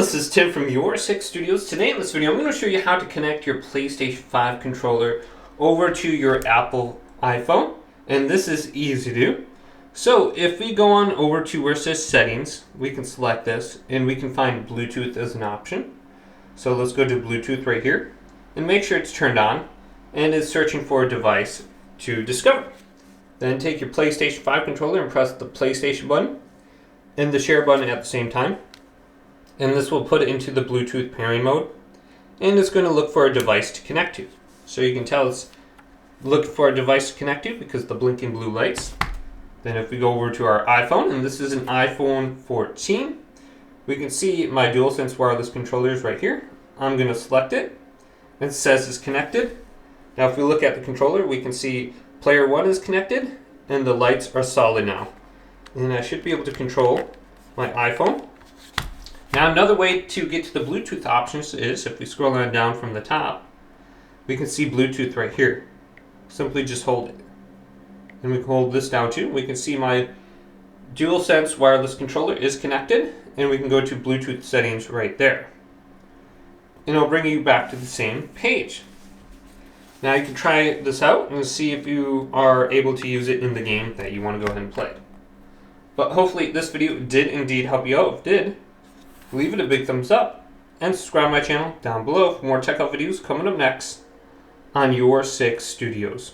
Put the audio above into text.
this is Tim from YourSixGaming. Today in this video, I'm going to show you how to connect your PlayStation 5 controller over to your Apple iPhone. And this is easy to do. So if we go on over to where it says settings, we can select this and we can find Bluetooth as an option. So let's go to Bluetooth right here and make sure it's turned on and it's searching for a device to discover. Then take your PlayStation 5 controller and press the PlayStation button and the share button at the same time. And this will put it into the Bluetooth pairing mode. And it's going to look for a device to connect to. So you can tell it's looking for a device to connect to because the blinking blue lights. Then if we go over to our iPhone, and this is an iPhone 14, we can see my DualSense wireless controllers right here. I'm going to select it. It says it's connected. Now if we look at the controller, we can see player 1 is connected and the lights are solid now. And I should be able to control my iPhone. Now another way to get to the Bluetooth options is if we scroll on down from the top, we can see Bluetooth right here. Simply just hold it. And we can hold this down too. We can see my DualSense wireless controller is connected and we can go to Bluetooth settings right there. And it'll bring you back to the same page. Now you can try this out and see if you are able to use it in the game that you want to go ahead and play. But hopefully this video did indeed help you out. If it did, leave it a big thumbs up and subscribe to my channel down below for more tech out videos coming up next on YourSixGaming.